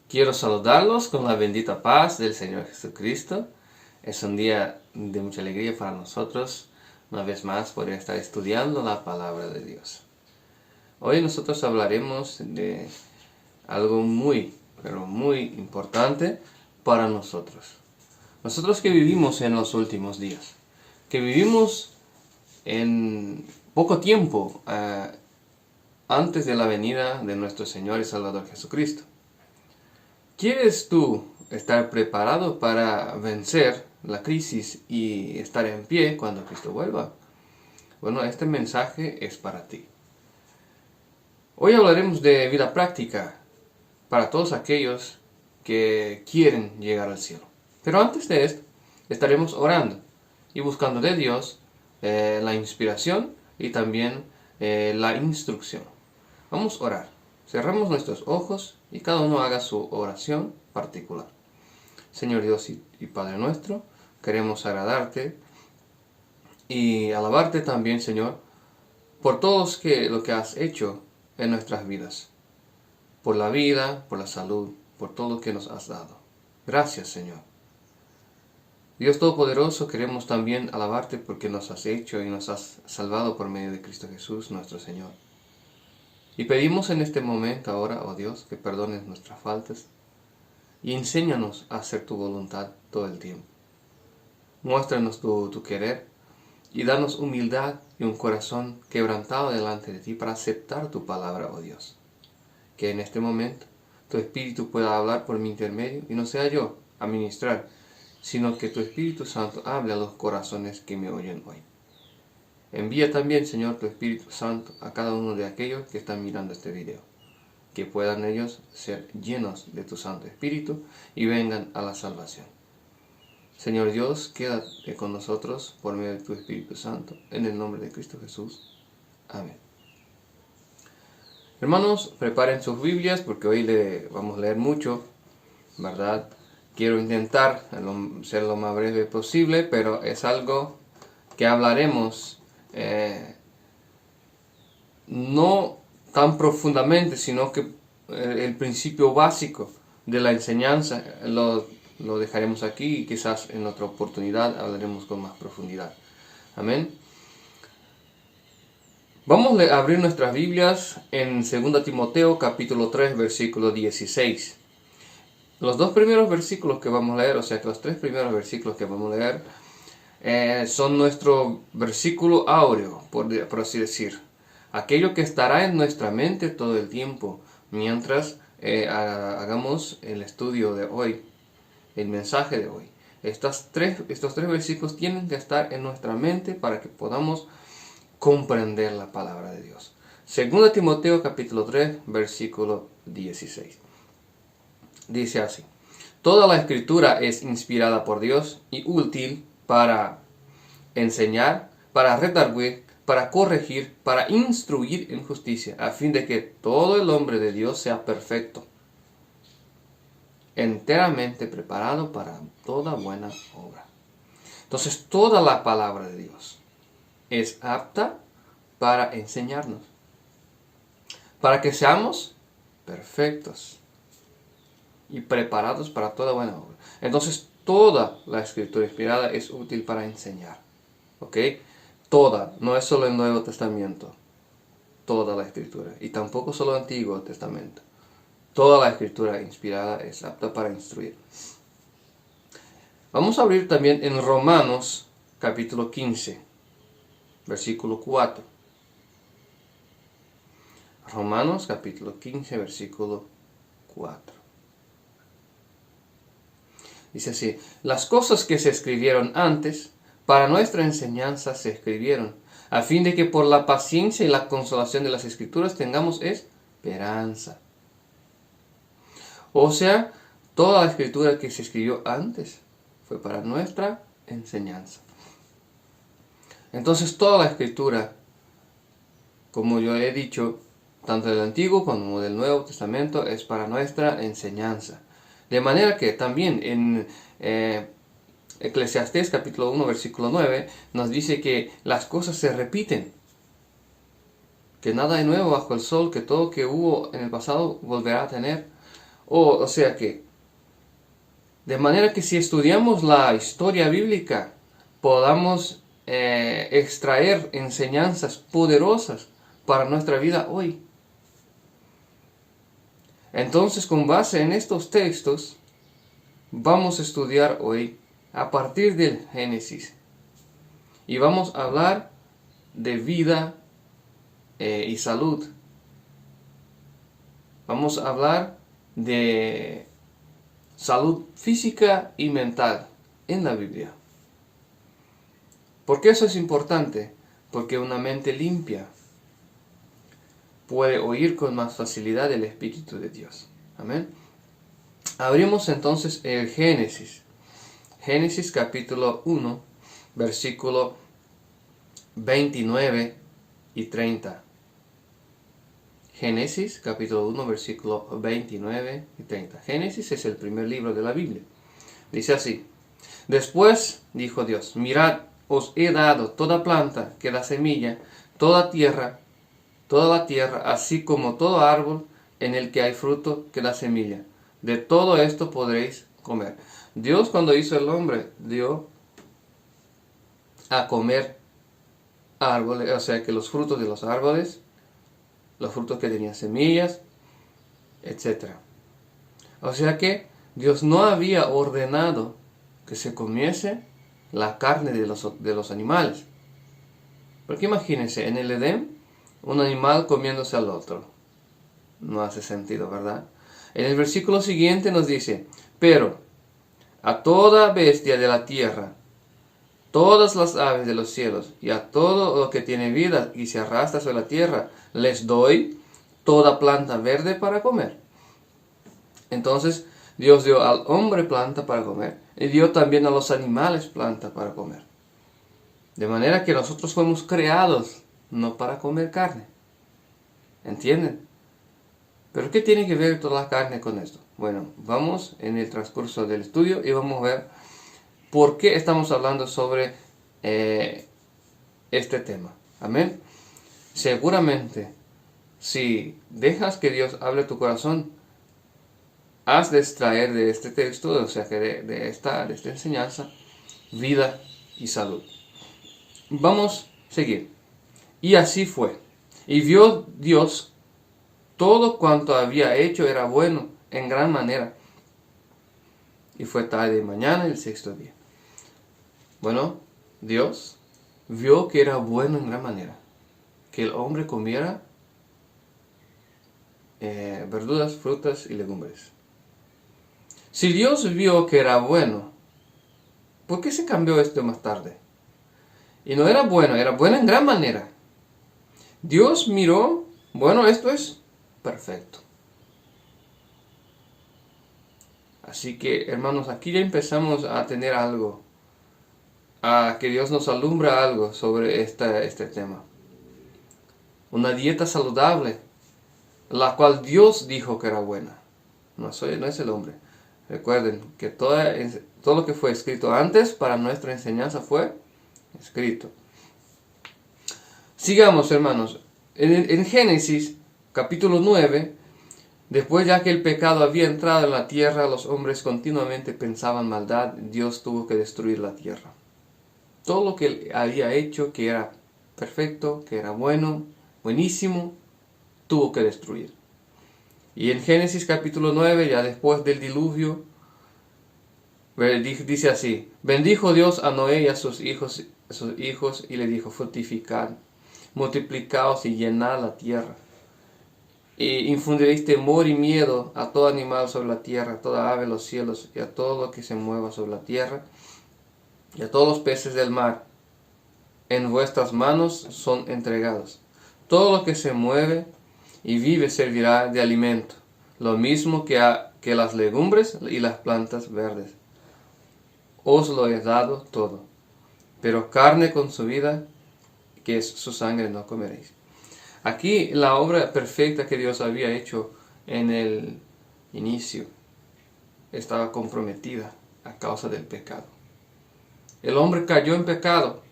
Quiero saludarlos con la bendita paz del Señor Jesucristo. Es un día de mucha alegría para nosotros, una vez más, poder estar estudiando la palabra de Dios. Hoy nosotros hablaremos de algo muy, pero muy importante para nosotros. Nosotros que vivimos en los últimos días, que vivimos en poco tiempo antes de la venida de nuestro Señor y Salvador Jesucristo. ¿Quieres tú estar preparado para vencer la crisis y estar en pie cuando Cristo vuelva? Bueno, este mensaje es para ti. Hoy hablaremos de vida práctica para todos aquellos que quieren llegar al cielo. Pero antes de esto, estaremos orando y buscando de Dios la inspiración y también la instrucción. Vamos a orar. Cerramos nuestros ojos y cada uno haga su oración particular. Señor Dios y Padre nuestro, queremos agradarte y alabarte también, Señor, por todo lo que has hecho en nuestras vidas. Por la vida, por la salud, por todo lo que nos has dado. Gracias, Señor. Dios Todopoderoso, queremos también alabarte porque nos has hecho y nos has salvado por medio de Cristo Jesús, nuestro Señor. Y pedimos en este momento ahora, oh Dios, que perdones nuestras faltas y enséñanos a hacer tu voluntad todo el tiempo. Muéstranos tu querer y danos humildad y un corazón quebrantado delante de ti para aceptar tu palabra, oh Dios. Que en este momento tu Espíritu pueda hablar por mi intermedio y no sea yo a ministrar, sino que tu Espíritu Santo hable a los corazones que me oyen hoy. Envía también, Señor, tu Espíritu Santo a cada uno de aquellos que están mirando este video, que puedan ellos ser llenos de tu Santo Espíritu y vengan a la salvación. Señor Dios, quédate con nosotros por medio de tu Espíritu Santo, en el nombre de Cristo Jesús. Amén. Hermanos, preparen sus Biblias porque hoy vamos a leer mucho, ¿verdad? Quiero intentar ser lo más breve posible, pero es algo que hablaremos no tan profundamente, sino que el principio básico de la enseñanza lo dejaremos aquí y quizás en otra oportunidad hablaremos con más profundidad. Amén. Vamos a abrir nuestras Biblias en 2 Timoteo capítulo 3 versículo 16. Los dos primeros versículos que vamos a leer, o sea que los tres primeros versículos que vamos a leer son nuestro versículo áureo, por así decir. Aquello que estará en nuestra mente todo el tiempo mientras hagamos el estudio de hoy, el mensaje de hoy. Estos tres versículos tienen que estar en nuestra mente para que podamos comprender la palabra de Dios. 2 Timoteo capítulo 3 versículo 16. Dice así: toda la escritura es inspirada por Dios y útil para enseñar, para redarguir, para corregir, para instruir en justicia, a fin de que todo el hombre de Dios sea perfecto, enteramente preparado para toda buena obra. Entonces, toda la palabra de Dios es apta para enseñarnos, para que seamos perfectos y preparados para toda buena obra. Entonces, toda la escritura inspirada es útil para enseñar. ¿Ok? Toda, no es solo el Nuevo Testamento. Toda la escritura. Y tampoco solo el Antiguo Testamento. Toda la escritura inspirada es apta para instruir. Vamos a abrir también en Romanos capítulo 15, versículo 4. Romanos capítulo 15, versículo 4. Dice así: las cosas que se escribieron antes, para nuestra enseñanza se escribieron, a fin de que por la paciencia y la consolación de las Escrituras tengamos esperanza. O sea, toda la Escritura que se escribió antes fue para nuestra enseñanza. Entonces toda la Escritura, como yo he dicho, tanto del Antiguo como del Nuevo Testamento, es para nuestra enseñanza. De manera que también Eclesiastés capítulo 1 versículo 9 nos dice que las cosas se repiten, que nada hay nuevo bajo el sol, que todo que hubo en el pasado volverá a tener. O sea que, de manera que si estudiamos la historia bíblica, podamos extraer enseñanzas poderosas para nuestra vida hoy. Entonces, con base en estos textos, vamos a estudiar hoy a partir del Génesis. Y vamos a hablar de vida y salud. Vamos a hablar de salud física y mental en la Biblia. ¿Por qué eso es importante? Porque una mente limpia puede oír con más facilidad el Espíritu de Dios. Amén. Abrimos entonces el Génesis. Génesis capítulo 1, versículo 29 y 30. Génesis capítulo 1, versículo 29 y 30. Génesis es el primer libro de la Biblia. Dice así: Después dijo Dios, mirad, os he dado toda planta que da semilla, toda la tierra, así como todo árbol en el que hay fruto que da semilla. De todo esto podréis comer. Dios, cuando hizo el hombre, dio a comer árboles, o sea que los frutos de los árboles, los frutos que tenían semillas, etc. O sea que Dios no había ordenado que se comiese la carne de los animales. Porque imagínense, en el Edén, un animal comiéndose al otro. No hace sentido, ¿verdad? En el versículo siguiente nos dice: Pero a toda bestia de la tierra, todas las aves de los cielos, y a todo lo que tiene vida y se arrastra sobre la tierra, les doy toda planta verde para comer. Entonces, Dios dio al hombre planta para comer, y dio también a los animales planta para comer. De manera que nosotros fuimos creados no para comer carne. ¿Entienden? ¿Pero qué tiene que ver toda la carne con esto? Bueno, vamos en el transcurso del estudio y vamos a ver por qué estamos hablando sobre este tema. Amén. Seguramente, si dejas que Dios hable tu corazón, has de extraer de este texto, o sea que de esta enseñanza, vida y salud. Vamos a seguir. Y así fue. Y vio Dios todo cuanto había hecho era bueno en gran manera. Y fue tarde y mañana el sexto día. Bueno, Dios vio que era bueno en gran manera que el hombre comiera verduras, frutas y legumbres. Si Dios vio que era bueno, ¿por qué se cambió esto más tarde? Y no era bueno en gran manera. Dios miró, bueno, esto es perfecto. Así que, hermanos, aquí ya empezamos a tener algo, a que Dios nos alumbra algo sobre este tema. Una dieta saludable, la cual Dios dijo que era buena. No es el hombre. Recuerden que todo lo que fue escrito antes para nuestra enseñanza fue escrito. Sigamos, hermanos. En Génesis capítulo 9, después ya que el pecado había entrado en la tierra, los hombres continuamente pensaban maldad, Dios tuvo que destruir la tierra. Todo lo que él había hecho, que era perfecto, que era bueno, buenísimo, tuvo que destruir. Y en Génesis capítulo 9, ya después del diluvio, dice así: bendijo Dios a Noé y a sus hijos y le dijo: fructificad, multiplicaos y llenad la tierra. Y infundiréis temor y miedo a todo animal sobre la tierra, a toda ave en los cielos, y a todo lo que se mueva sobre la tierra, y a todos los peces del mar. En vuestras manos son entregados. Todo lo que se mueve y vive servirá de alimento, lo mismo que las legumbres y las plantas verdes. Os lo he dado todo, pero carne con su vida, que es su sangre, no comeréis. Aquí la obra perfecta que Dios había hecho en el inicio estaba comprometida a causa del pecado. el hombre cayó en pecado.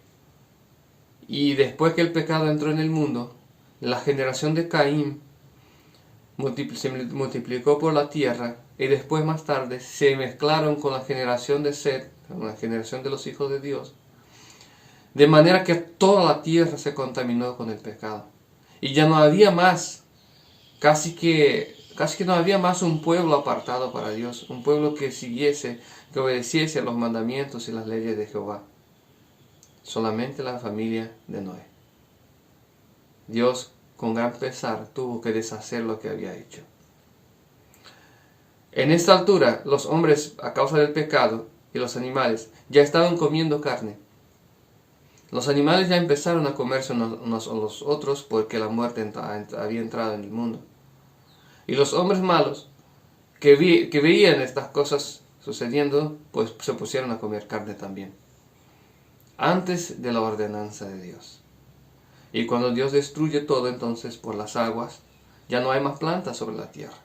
Y después que el pecado entró en el mundo, la generación de Caín se multiplicó por la tierra, y después más tarde se mezclaron con la generación de Set, con la generación de los hijos de Dios, de manera que toda la tierra se contaminó con el pecado. Y ya no había más, casi que no había más un pueblo apartado para Dios, un pueblo que siguiese, que obedeciese a los mandamientos y las leyes de Jehová. Solamente la familia de Noé. Dios, con gran pesar, tuvo que deshacer lo que había hecho. En esta altura, los hombres, a causa del pecado, y los animales, ya estaban comiendo carne. Los animales ya empezaron a comerse unos a los otros porque la muerte había entrado en el mundo. Y los hombres malos, que veían estas cosas sucediendo, pues se pusieron a comer carne también, antes de la ordenanza de Dios. Y cuando Dios destruye todo, entonces por las aguas, ya no hay más plantas sobre la tierra.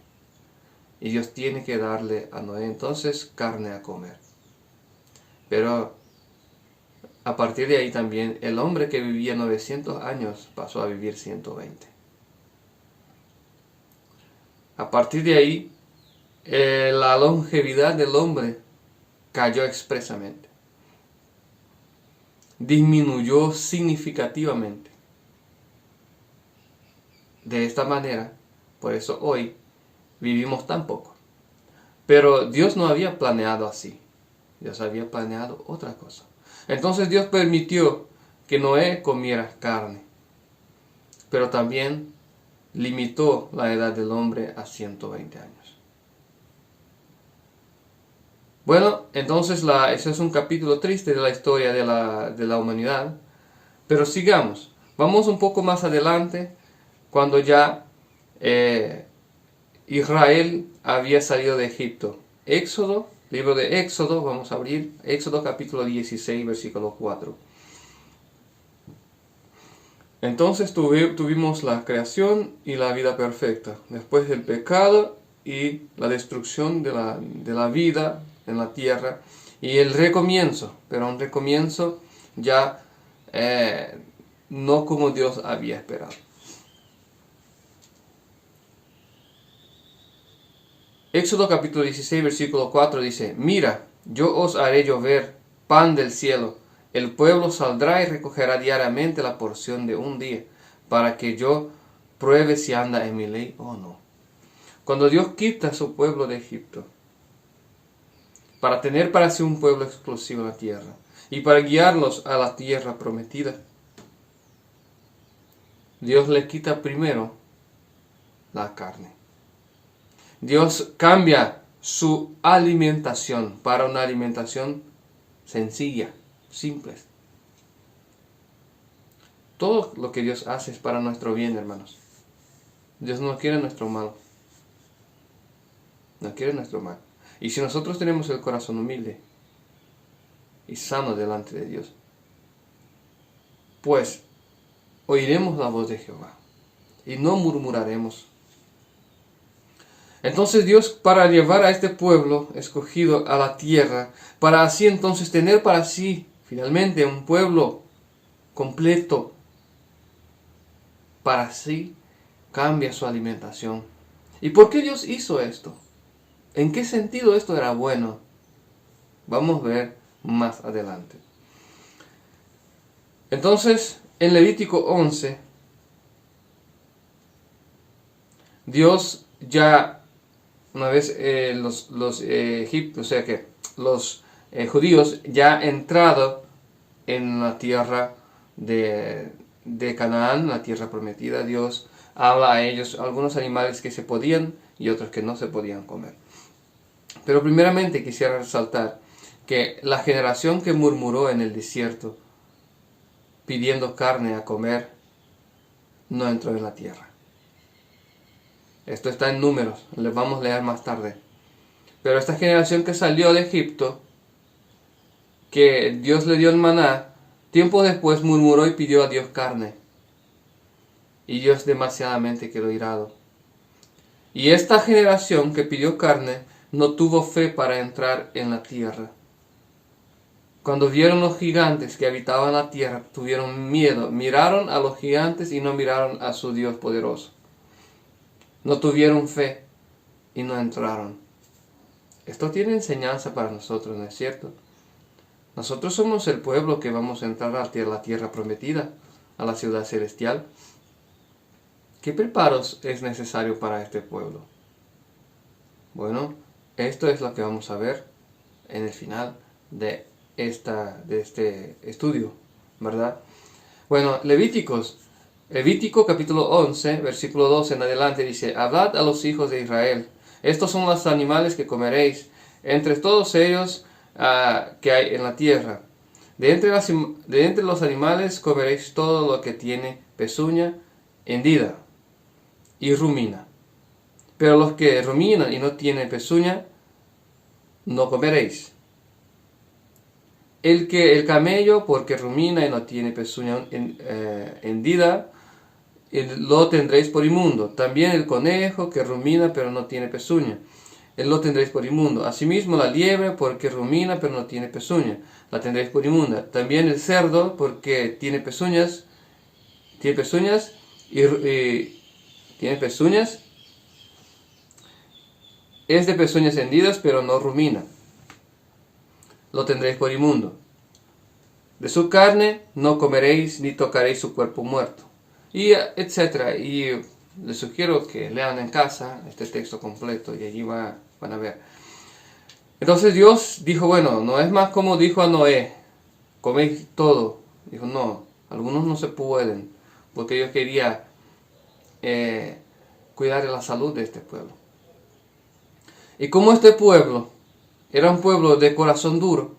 Y Dios tiene que darle a Noé entonces carne a comer. Pero a partir de ahí también el hombre que vivía 900 años pasó a vivir 120. A partir de ahí, la longevidad del hombre cayó expresamente. Disminuyó significativamente. De esta manera, por eso hoy vivimos tan poco. Pero Dios no había planeado así. Dios había planeado otra cosa. Entonces Dios permitió que Noé comiera carne. Pero también limitó la edad del hombre a 120 años. Bueno, entonces ese es un capítulo triste de la historia de la humanidad. Pero sigamos. Vamos un poco más adelante, cuando ya Israel había salido de Egipto. Éxodo, libro de Éxodo, vamos a abrir. Éxodo capítulo 16, versículo 4. Entonces tuvimos la creación y la vida perfecta. Después del pecado y la destrucción de la vida en la tierra. Y el recomienzo, pero un recomienzo ya no como Dios había esperado. Éxodo capítulo 16, versículo 4 dice: Mira, yo os haré llover pan del cielo. El pueblo saldrá y recogerá diariamente la porción de un día, para que yo pruebe si anda en mi ley o no. Cuando Dios quita a su pueblo de Egipto, para tener para sí un pueblo exclusivo en la tierra, y para guiarlos a la tierra prometida, Dios le quita primero la carne. Dios cambia su alimentación para una alimentación sencilla, simple. Todo lo que Dios hace es para nuestro bien, hermanos. Dios no quiere nuestro mal. No quiere nuestro mal. Y si nosotros tenemos el corazón humilde y sano delante de Dios, pues oiremos la voz de Jehová y no murmuraremos. Entonces Dios, para llevar a este pueblo escogido a la tierra, para así entonces tener para sí finalmente un pueblo completo, para así cambia su alimentación. ¿Y por qué Dios hizo esto? ¿En qué sentido esto era bueno? Vamos a ver más adelante. Entonces, en Levítico 11, Dios ya, una vez los egipcios, o sea que los judíos ya entrado en la tierra de Canaán, la tierra prometida, Dios habla a ellos algunos animales que se podían y otros que no se podían comer. Pero primeramente quisiera resaltar que la generación que murmuró en el desierto pidiendo carne a comer no entró en la tierra. Esto está en Números, les vamos a leer más tarde. Pero esta generación que salió de Egipto, que Dios le dio el maná, tiempo después murmuró y pidió a Dios carne. Y Dios demasiadamente quedó irado. Y esta generación que pidió carne no tuvo fe para entrar en la tierra. Cuando vieron los gigantes que habitaban la tierra, tuvieron miedo. Miraron a los gigantes y no miraron a su Dios poderoso. No tuvieron fe y no entraron. Esto tiene enseñanza para nosotros, ¿no es cierto? Nosotros somos el pueblo que vamos a entrar a la tierra prometida, a la ciudad celestial. ¿Qué preparos es necesario para este pueblo? Bueno, esto es lo que vamos a ver en el final de este estudio, ¿verdad? Bueno, Levítico capítulo 11, versículo 2 en adelante dice: Hablad a los hijos de Israel, estos son los animales que comeréis, entre todos ellos que hay en la tierra. De entre los animales comeréis todo lo que tiene pezuña, hendida y rumina. Pero los que ruminan y no tienen pezuña, no comeréis. El camello, porque rumina y no tiene pezuña hendida, lo tendréis por inmundo. También el conejo, que rumina pero no tiene pezuña, lo tendréis por inmundo. Asimismo la liebre, porque rumina pero no tiene pezuña, la tendréis por inmunda. También el cerdo, porque tiene pezuñas es de pezuñas hendidas, pero no rumina, lo tendréis por inmundo. De su carne no comeréis, ni tocaréis su cuerpo muerto. Y etcétera. Y les sugiero que lean en casa este texto completo y allí van a ver. Entonces Dios dijo, bueno, no es más como dijo a Noé: coméis todo. Dijo, no, algunos no se pueden, porque yo quería cuidar de la salud de este pueblo. Y como este pueblo era un pueblo de corazón duro,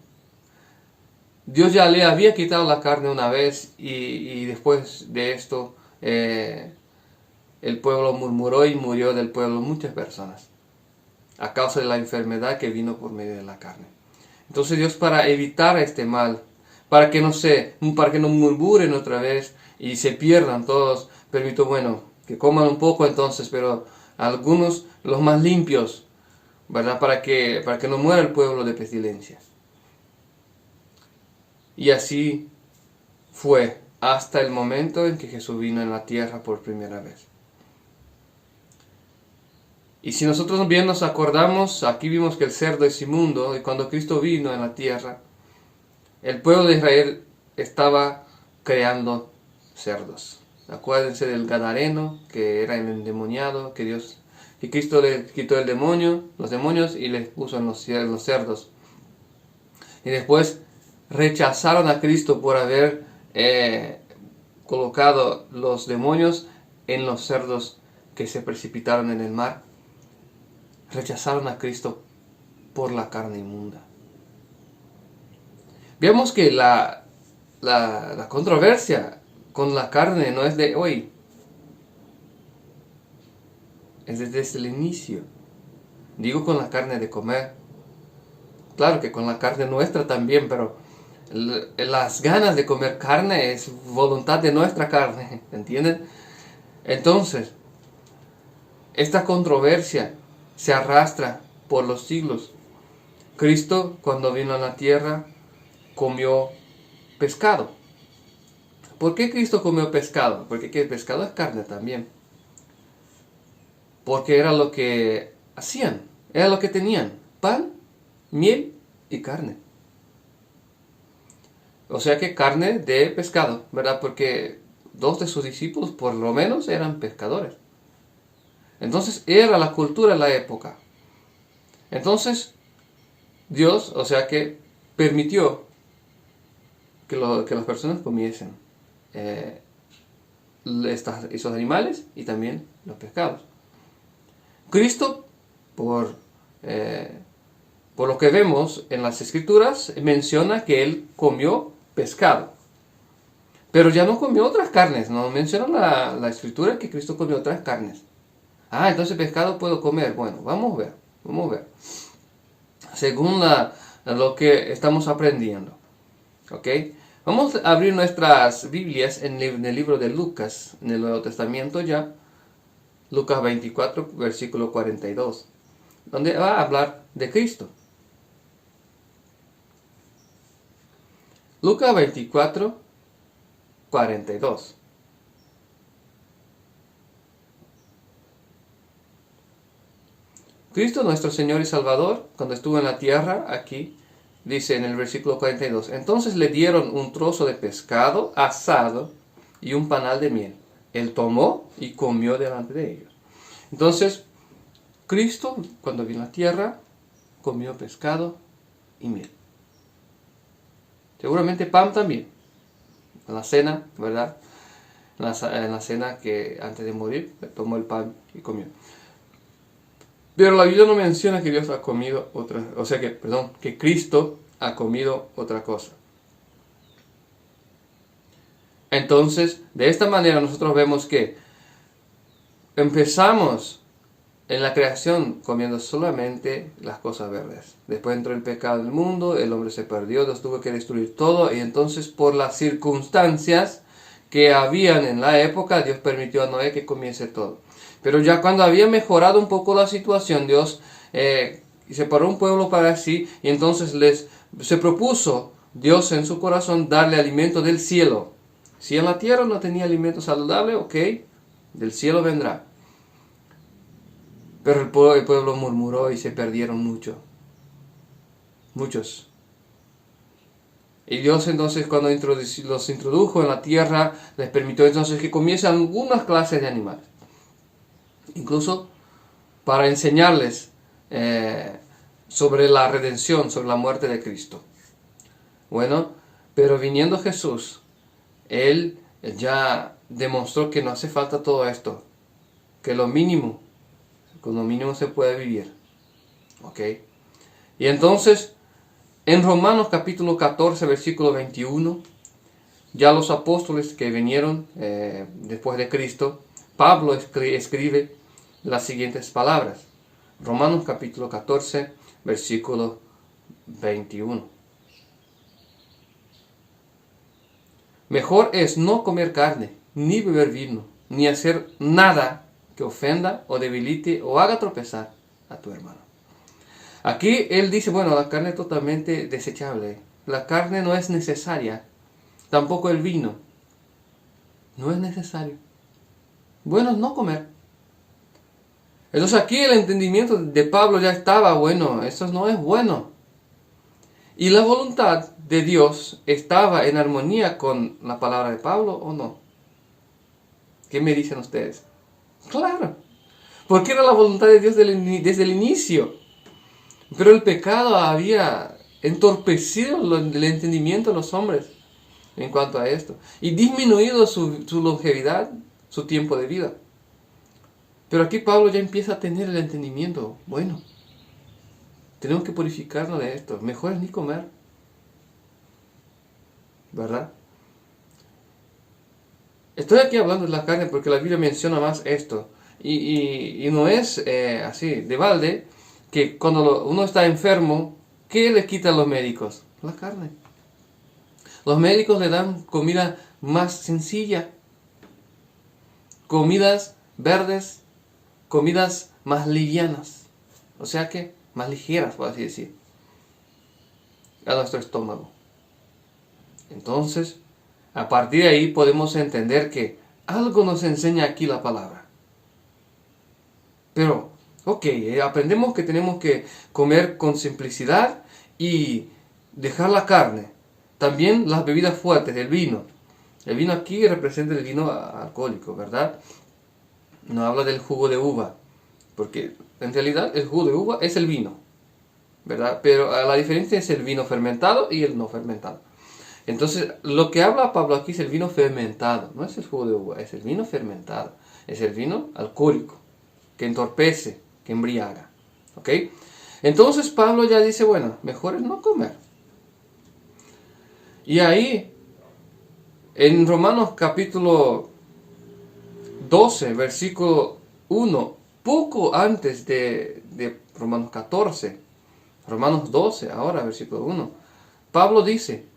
Dios ya le había quitado la carne una vez y después de esto el pueblo murmuró y murió del pueblo muchas personas a causa de la enfermedad que vino por medio de la carne. Entonces Dios, para evitar este mal, para que no murmuren otra vez y se pierdan todos, permitió, bueno, que coman un poco entonces, pero algunos, los más limpios, ¿verdad? Para que no muera el pueblo de pestilencia. Y así fue hasta el momento en que Jesús vino en la tierra por primera vez. Y si nosotros bien nos acordamos, aquí vimos que el cerdo es inmundo, y cuando Cristo vino en la tierra, el pueblo de Israel estaba creando cerdos. Acuérdense del gadareno, que era el endemoniado, que Cristo le quitó los demonios, y les puso en los cerdos. Y después rechazaron a Cristo por haber colocado los demonios en los cerdos que se precipitaron en el mar. Rechazaron a Cristo por la carne inmunda. Vemos que la controversia con la carne no es de hoy, es desde el inicio. Digo con la carne de comer. Claro que con la carne nuestra también, pero las ganas de comer carne es voluntad de nuestra carne, ¿entienden? Entonces, esta controversia se arrastra por los siglos. Cristo, cuando vino a la tierra, comió pescado. ¿Por qué Cristo comió pescado? Porque el pescado es carne también. Porque era lo que hacían, era lo que tenían: pan, miel y carne. O sea que carne de pescado, ¿verdad? Porque 2 de sus discípulos por lo menos eran pescadores. Entonces era la cultura de la época. Entonces Dios, o sea que permitió que las personas comiesen esos animales y también los pescados. Cristo, por lo que vemos en las Escrituras, menciona que Él comió pescado. Pero ya no comió otras carnes, no menciona la Escritura que Cristo comió otras carnes. Entonces pescado puedo comer. Bueno, vamos a ver. Según lo que estamos aprendiendo. ¿Ok? Vamos a abrir nuestras Biblias en el libro de Lucas, en el Nuevo Testamento ya. Lucas 24, versículo 42. Donde va a hablar de Cristo. Lucas 24, 42. Cristo, nuestro Señor y Salvador, cuando estuvo en la tierra, aquí, dice en el versículo 42, entonces le dieron un trozo de pescado asado y un panal de miel. Él tomó y comió delante de ellos. Entonces, Cristo, cuando vino a la tierra, comió pescado y miel. Seguramente pan también. En la cena, ¿verdad? En la cena que antes de morir, tomó el pan y comió. Pero la Biblia no menciona que Dios ha comido otra, que Cristo ha comido otra cosa. Entonces, de esta manera nosotros vemos que empezamos en la creación comiendo solamente las cosas verdes. Después entró el pecado en el mundo, el hombre se perdió, Dios tuvo que destruir todo, y entonces por las circunstancias que habían en la época, Dios permitió a Noé que comiese todo. Pero ya cuando había mejorado un poco la situación, Dios separó un pueblo para sí, y entonces se propuso Dios en su corazón darle alimento del cielo. Si en la tierra no tenía alimento saludable, ok, del cielo vendrá. Pero el pueblo murmuró y se perdieron muchos. Y Dios entonces cuando los introdujo en la tierra, les permitió entonces que comiesen algunas clases de animales. Incluso para enseñarles sobre la redención, sobre la muerte de Cristo. Bueno, pero viniendo Jesús, Él ya demostró que no hace falta todo esto, que con lo mínimo se puede vivir. ¿Ok? Y entonces, en Romanos capítulo 14, versículo 21, ya los apóstoles que vinieron después de Cristo, Pablo escribe las siguientes palabras. Romanos capítulo 14, versículo 21. Mejor es no comer carne, ni beber vino, ni hacer nada que ofenda o debilite o haga tropezar a tu hermano. Aquí él dice, bueno, la carne es totalmente desechable. La carne no es necesaria. Tampoco el vino. No es necesario. Bueno es no comer. Entonces aquí el entendimiento de Pablo ya estaba, bueno, eso no es bueno. ¿Y la voluntad de Dios estaba en armonía con la palabra de Pablo o no? ¿Qué me dicen ustedes? Claro, porque era la voluntad de Dios desde el inicio. Pero el pecado había entorpecido el entendimiento de los hombres en cuanto a esto. Y disminuido su longevidad, su tiempo de vida. Pero aquí Pablo ya empieza a tener el entendimiento. Bueno, tenemos que purificarnos de esto. Mejor es ni comer. ¿Verdad? Estoy aquí hablando de la carne porque la Biblia menciona más esto. Y no es así, de balde, que cuando uno está enfermo, ¿qué le quitan los médicos? La carne. Los médicos le dan comida más sencilla. Comidas verdes, comidas más livianas. O sea que, más ligeras, por así decir. A nuestro estómago. Entonces, a partir de ahí podemos entender que algo nos enseña aquí la palabra. Pero, ok, aprendemos que tenemos que comer con simplicidad y dejar la carne. También las bebidas fuertes, el vino. El vino aquí representa el vino alcohólico, ¿verdad? No habla del jugo de uva, porque en realidad el jugo de uva es el vino, ¿verdad? Pero la diferencia es el vino fermentado y el no fermentado. Entonces, lo que habla Pablo aquí es el vino fermentado, no es el jugo de uva, es el vino fermentado, es el vino alcohólico, que entorpece, que embriaga. ¿Ok? Entonces Pablo ya dice, bueno, mejor es no comer. Y ahí, en Romanos capítulo 12, versículo 1, poco antes de Romanos 14, Romanos 12, ahora versículo 1, Pablo dice,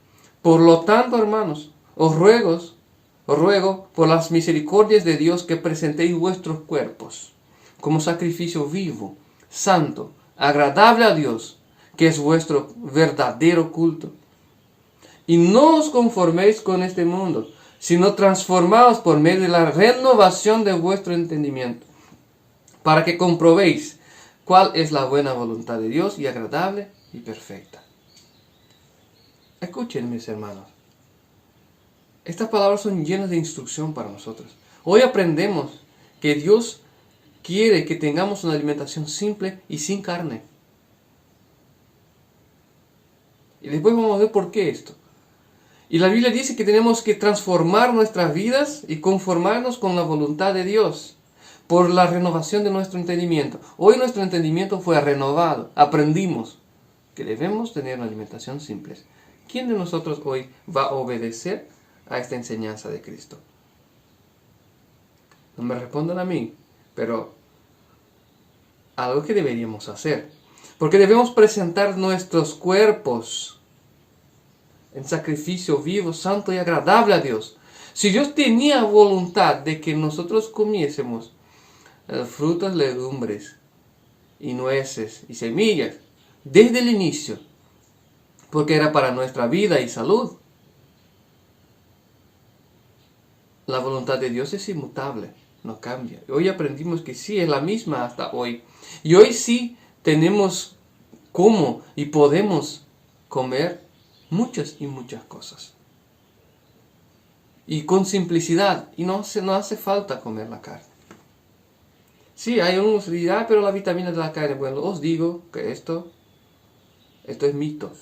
por lo tanto, hermanos, os ruego por las misericordias de Dios que presentéis vuestros cuerpos como sacrificio vivo, santo, agradable a Dios, que es vuestro verdadero culto. Y no os conforméis con este mundo, sino transformaos por medio de la renovación de vuestro entendimiento, para que comprobéis cuál es la buena voluntad de Dios y agradable y perfecta. Escuchen, mis hermanos. Estas palabras son llenas de instrucción para nosotros. Hoy aprendemos que Dios quiere que tengamos una alimentación simple y sin carne. Y después vamos a ver por qué esto. Y la Biblia dice que tenemos que transformar nuestras vidas y conformarnos con la voluntad de Dios por la renovación de nuestro entendimiento. Hoy nuestro entendimiento fue renovado. Aprendimos que debemos tener una alimentación simple. ¿Quién de nosotros hoy va a obedecer a esta enseñanza de Cristo? No me respondan a mí, pero algo que deberíamos hacer. Porque debemos presentar nuestros cuerpos en sacrificio vivo, santo y agradable a Dios. Si Dios tenía voluntad de que nosotros comiésemos frutas, legumbres y nueces y semillas desde el inicio, porque era para nuestra vida y salud, la voluntad de Dios es inmutable, no cambia. Hoy aprendimos que sí, es la misma hasta hoy. Y hoy sí tenemos cómo y podemos comer muchas y muchas cosas. Y con simplicidad. Y no hace falta comer la carne. Sí, hay unos que dirán, pero la vitamina de la carne. Bueno, os digo que esto es mito.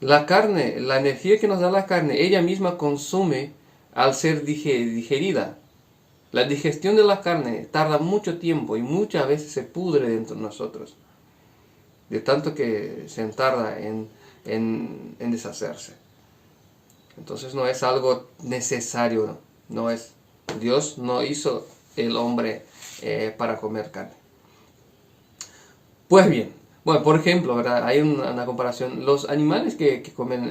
La carne, la energía que nos da la carne, ella misma consume al ser digerida. La digestión de la carne tarda mucho tiempo y muchas veces se pudre dentro de nosotros. De tanto que se tarda en deshacerse. Entonces no es algo necesario, no es. Dios no hizo el hombre para comer carne. Pues bien, bueno, por ejemplo, ¿verdad? Hay una comparación. Los animales que comen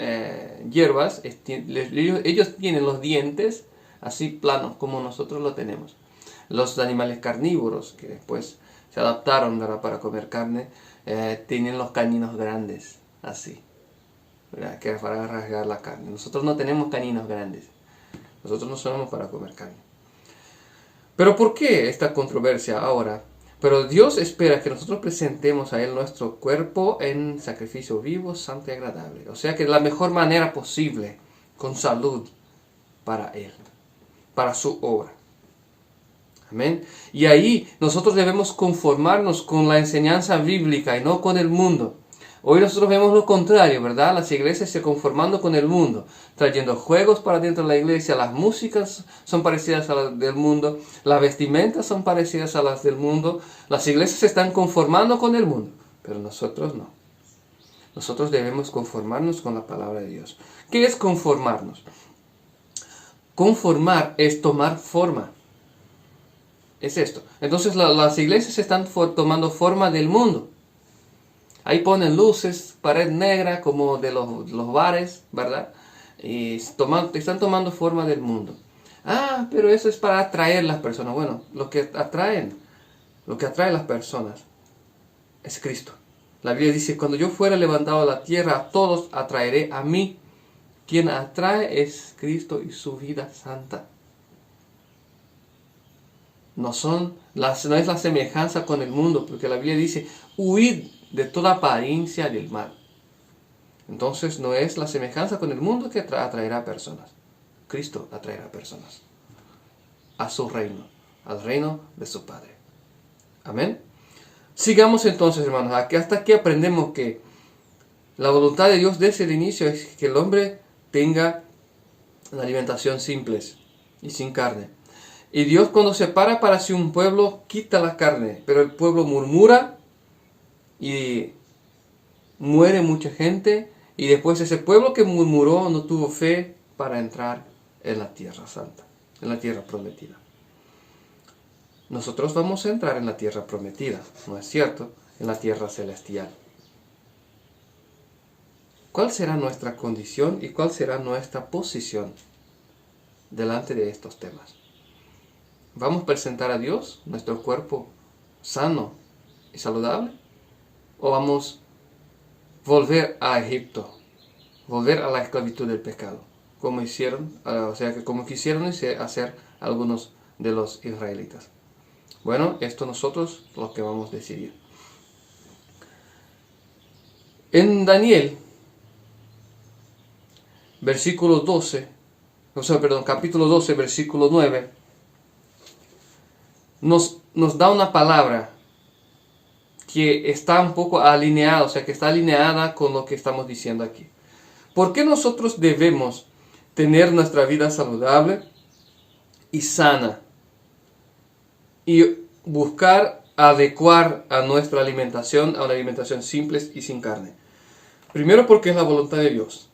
hierbas, ellos tienen los dientes así planos como nosotros lo tenemos. Los animales carnívoros que después se adaptaron, ¿verdad?, para comer carne, tienen los caninos grandes, así, ¿verdad?, que es para rasgar la carne. Nosotros no tenemos caninos grandes. Nosotros no somos para comer carne. Pero ¿por qué esta controversia ahora? Pero Dios espera que nosotros presentemos a Él nuestro cuerpo en sacrificio vivo, santo y agradable. O sea que la mejor manera posible, con salud, para Él, para su obra. Amén. Y ahí nosotros debemos conformarnos con la enseñanza bíblica y no con el mundo. Hoy nosotros vemos lo contrario, ¿verdad? Las iglesias se conformando con el mundo, trayendo juegos para dentro de la iglesia, las músicas son parecidas a las del mundo, las vestimentas son parecidas a las del mundo, las iglesias se están conformando con el mundo, pero nosotros no. Nosotros debemos conformarnos con la palabra de Dios. ¿Qué es conformarnos? Conformar es tomar forma. Es esto. Entonces las iglesias están tomando forma del mundo. Ahí ponen luces, pared negra como de los bares, ¿verdad? Y están tomando forma del mundo. Ah, pero eso es para atraer las personas. Bueno, lo que atrae a las personas es Cristo. La Biblia dice, cuando yo fuera levantado a la tierra, a todos atraeré a mí. Quien atrae es Cristo y su vida santa. No es la semejanza con el mundo, porque la Biblia dice, huid de toda apariencia del mal. Entonces no es la semejanza con el mundo que atraerá a personas. Cristo atraerá a personas a su reino, al reino de su Padre. Amén. Sigamos entonces, hermanos. Hasta aquí aprendemos que la voluntad de Dios desde el inicio es que el hombre tenga una alimentación simple y sin carne. Y Dios, cuando separa para sí un pueblo, quita la carne, pero el pueblo murmura y muere mucha gente, y después ese pueblo que murmuró no tuvo fe para entrar en la tierra santa, en la tierra prometida. Nosotros vamos a entrar en la tierra prometida, ¿no es cierto? En la tierra celestial. ¿Cuál será nuestra condición y cuál será nuestra posición delante de estos temas? ¿Vamos a presentar a Dios nuestro cuerpo sano y saludable? ¿O vamos a volver a Egipto? volver a la esclavitud del pecado, como hicieron, o sea, que como quisieron hacer algunos de los israelitas. Bueno, esto nosotros lo que vamos a decidir. En Daniel, capítulo 12, versículo 9, nos da una palabra que está un poco alineada, o sea, que está alineada con lo que estamos diciendo aquí. ¿Por qué nosotros debemos tener nuestra vida saludable y sana y buscar adecuar a nuestra alimentación a una alimentación simple y sin carne? Primero, porque es la voluntad de Dios.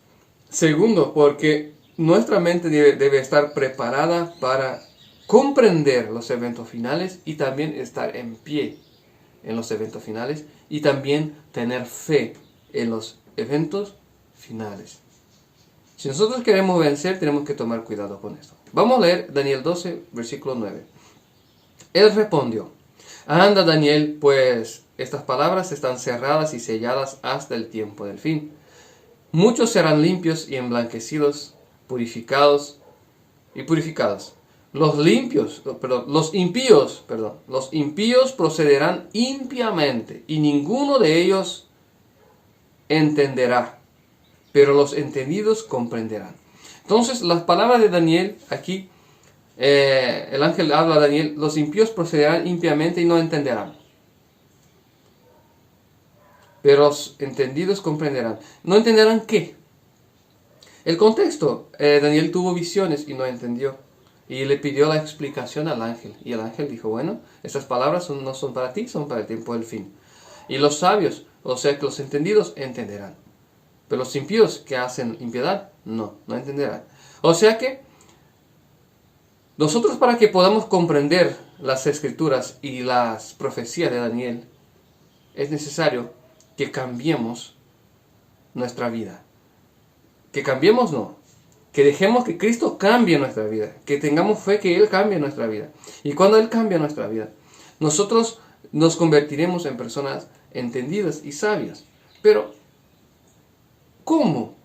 Segundo, porque nuestra mente debe estar preparada para comprender los eventos finales y también estar en pie en los eventos finales y también tener fe en los eventos finales. Si nosotros queremos vencer, tenemos que tomar cuidado con esto. Vamos a leer Daniel 12, versículo 9. Él respondió: anda, Daniel, pues estas palabras están cerradas y selladas hasta el tiempo del fin. Muchos serán limpios y emblanquecidos, purificados. Los impíos procederán impiamente, y ninguno de ellos entenderá, pero los entendidos comprenderán. Entonces, las palabras de Daniel aquí, el ángel habla a Daniel: los impíos procederán impiamente y no entenderán, pero los entendidos comprenderán. ¿No entenderán qué? El contexto, Daniel tuvo visiones y no entendió. Y le pidió la explicación al ángel. Y el ángel dijo: bueno, estas palabras no son para ti, son para el tiempo del fin. Y los sabios, o sea que los entendidos, entenderán. Pero los impíos que hacen impiedad, no entenderán. O sea que nosotros, para que podamos comprender las escrituras y las profecías de Daniel, es necesario que cambiemos nuestra vida. Que cambiemos, no. Que dejemos que Cristo cambie nuestra vida. Que tengamos fe que Él cambie nuestra vida. Y cuando Él cambia nuestra vida, nosotros nos convertiremos en personas entendidas y sabias. Pero, ¿cómo?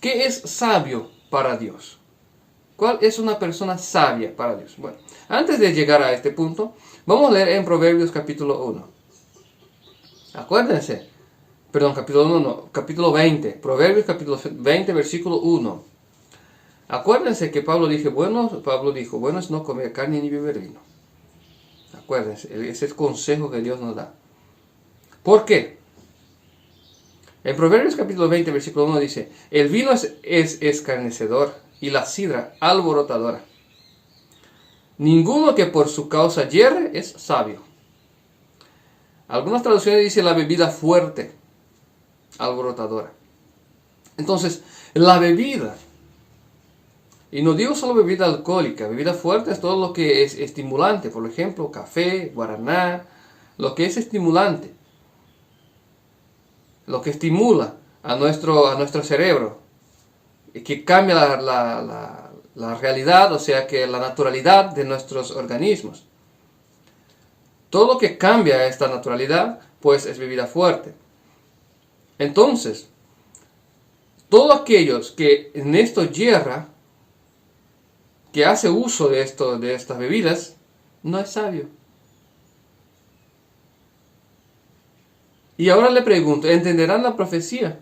¿Qué es sabio para Dios? ¿Cuál es una persona sabia para Dios? Bueno, antes de llegar a este punto, vamos a leer en Proverbios capítulo 1. Acuérdense. Capítulo 20. Proverbios capítulo 20, versículo 1. Acuérdense que Pablo dijo: bueno es no comer carne ni beber vino. Acuérdense, ese es el consejo que Dios nos da. ¿Por qué? En Proverbios capítulo 20, versículo 1 dice: el vino es escarnecedor y la sidra alborotadora. Ninguno que por su causa yerre es sabio. Algunas traducciones dicen la bebida fuerte, alborotadora. Entonces, la bebida, y no digo solo bebida alcohólica, bebida fuerte es todo lo que es estimulante. Por ejemplo, café, guaraná, lo que es estimulante. Lo que estimula a nuestro cerebro, y que cambia la realidad, o sea que la naturalidad de nuestros organismos. Todo lo que cambia esta naturalidad, pues es bebida fuerte. Entonces, todos aquellos que en esto yerra, que hace uso de estas bebidas, no es sabio. Y ahora le pregunto: ¿entenderán la profecía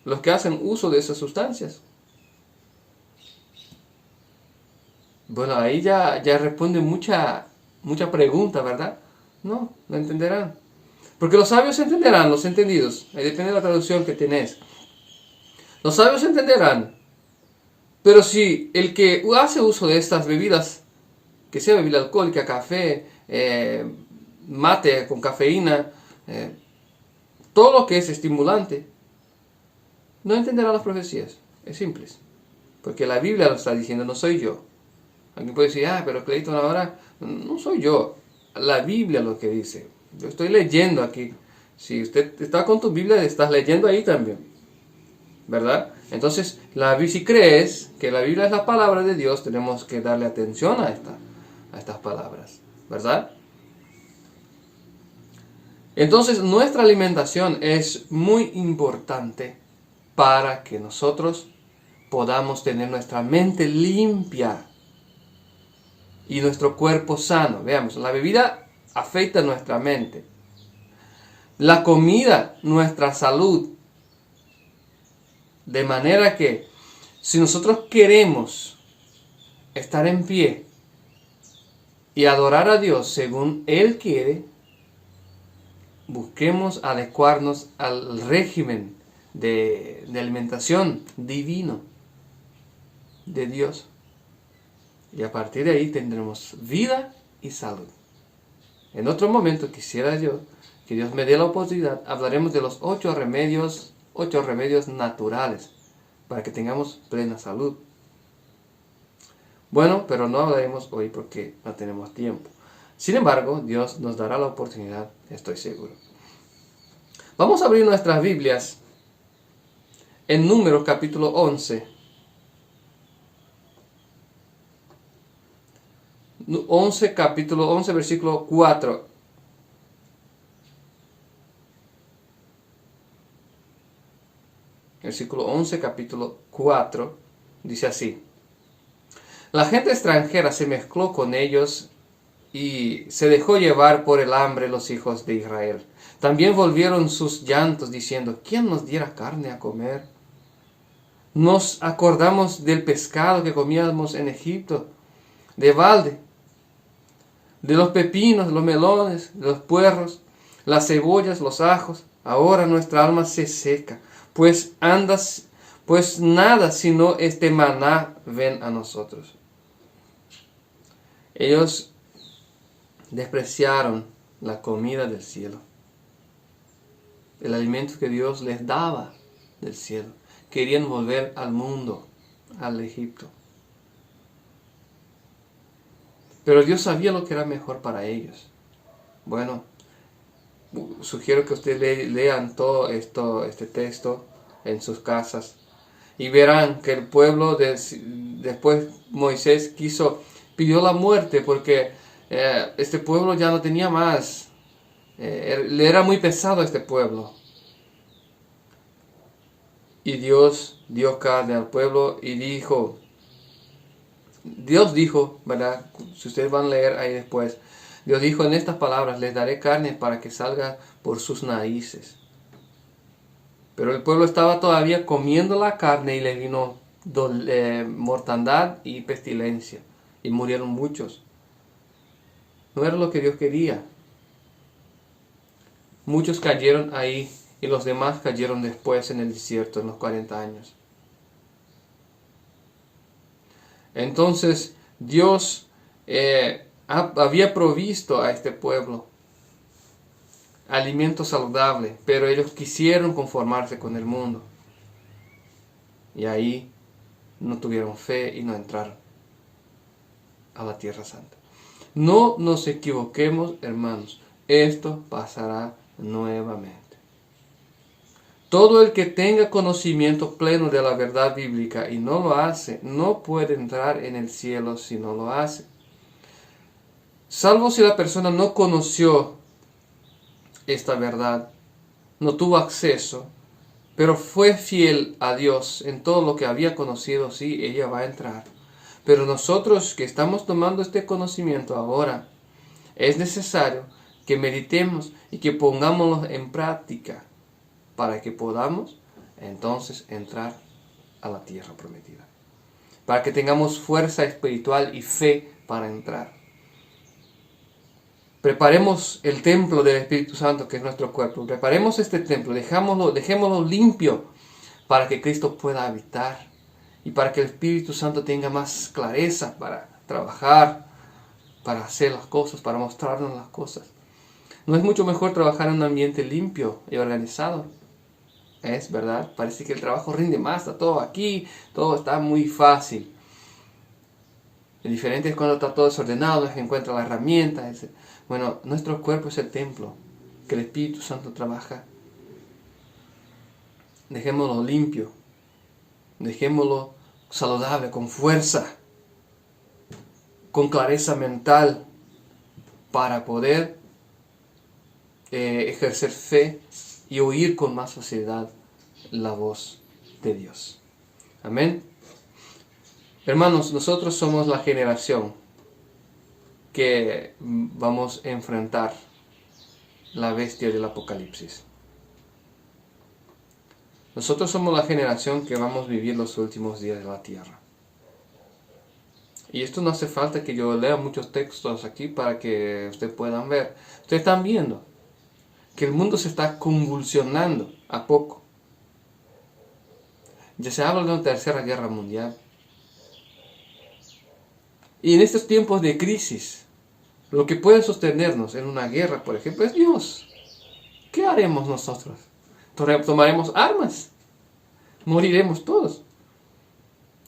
los que hacen uso de esas sustancias? Bueno, ahí ya responde mucha pregunta, ¿verdad? No entenderán. Porque los sabios entenderán, los entendidos. Ahí depende de la traducción que tenés. Los sabios entenderán. Pero si el que hace uso de estas bebidas, que sea bebida alcohólica, café, mate con cafeína, todo lo que es estimulante, no entenderá las profecías. Es simple. Porque la Biblia lo está diciendo, no soy yo. Alguien puede decir: pero Clayton, ahora no soy yo. La Biblia lo que dice. Yo estoy leyendo aquí. Si usted está con tu Biblia, estás leyendo ahí también, ¿verdad? Entonces, si crees que la Biblia es la palabra de Dios, tenemos que darle atención a estas palabras, ¿verdad? Entonces, nuestra alimentación es muy importante para que nosotros podamos tener nuestra mente limpia y nuestro cuerpo sano. Veamos, la bebida afecta nuestra mente. La comida, nuestra salud. De manera que si nosotros queremos estar en pie y adorar a Dios según Él quiere, busquemos adecuarnos al régimen de alimentación divino de Dios. Y a partir de ahí tendremos vida y salud. En otro momento quisiera yo que Dios me dé la oportunidad, hablaremos de los 8 remedios naturales para que tengamos plena salud. Bueno, pero no hablaremos hoy porque no tenemos tiempo. Sin embargo, Dios nos dará la oportunidad, estoy seguro. Vamos a abrir nuestras Biblias en Números capítulo 11. 11, capítulo 11, versículo 4. Versículo 11, capítulo 4, dice así. La gente extranjera se mezcló con ellos y se dejó llevar por el hambre los hijos de Israel. También volvieron sus llantos diciendo, ¿quién nos diera carne a comer? Nos acordamos del pescado que comíamos en Egipto, de balde, de los pepinos, los melones, los puerros, las cebollas, los ajos. Ahora nuestra alma se seca, pues nada sino este maná ven a nosotros. Ellos despreciaron la comida del cielo, el alimento que Dios les daba del cielo. Querían volver al mundo, al Egipto. Pero Dios sabía lo que era mejor para ellos. Bueno, sugiero que ustedes lean todo este texto en sus casas y verán que el pueblo después Moisés pidió la muerte porque este pueblo ya no tenía más. Le era muy pesado a este pueblo. Y Dios dio carne al pueblo y Dios dijo, ¿verdad? Si ustedes van a leer ahí después, Dios dijo en estas palabras, les daré carne para que salga por sus narices. Pero el pueblo estaba todavía comiendo la carne y le vino mortandad y pestilencia. Y murieron muchos. No era lo que Dios quería. Muchos cayeron ahí y los demás cayeron después en el desierto, en los 40 años. Entonces Dios había provisto a este pueblo alimento saludable, pero ellos quisieron conformarse con el mundo. Y ahí no tuvieron fe y no entraron a la Tierra Santa. No nos equivoquemos, hermanos. Esto pasará nuevamente. Todo el que tenga conocimiento pleno de la verdad bíblica y no lo hace, no puede entrar en el cielo si no lo hace. Salvo si la persona no conoció esta verdad, no tuvo acceso, pero fue fiel a Dios en todo lo que había conocido, sí, ella va a entrar. Pero nosotros que estamos tomando este conocimiento ahora, es necesario que meditemos y que pongámoslo en práctica para que podamos entonces entrar a la tierra prometida. Para que tengamos fuerza espiritual y fe para entrar. Preparemos el templo del Espíritu Santo que es nuestro cuerpo. Preparemos este templo, dejémoslo limpio para que Cristo pueda habitar y para que el Espíritu Santo tenga más clareza para trabajar, para hacer las cosas, para mostrarnos las cosas. ¿No es mucho mejor trabajar en un ambiente limpio y organizado? Es verdad, parece que el trabajo rinde más, está todo aquí, todo está muy fácil. Lo diferente es cuando está todo desordenado, no se encuentra la herramienta. Bueno, nuestro cuerpo es el templo que el Espíritu Santo trabaja. Dejémoslo limpio, dejémoslo saludable, con fuerza, con clareza mental, para poder ejercer fe y oír con más facilidad la voz de Dios. Amén. Hermanos, nosotros somos la generación que vamos a enfrentar la bestia del Apocalipsis. Nosotros somos la generación que vamos a vivir los últimos días de la tierra. Y esto no hace falta que yo lea muchos textos aquí para que ustedes puedan ver. Ustedes están viendo que el mundo se está convulsionando a poco. Ya se habla de una tercera guerra mundial. Y en estos tiempos de crisis, lo que puede sostenernos en una guerra, por ejemplo, es Dios. ¿Qué haremos nosotros? Tomaremos armas. Moriremos todos.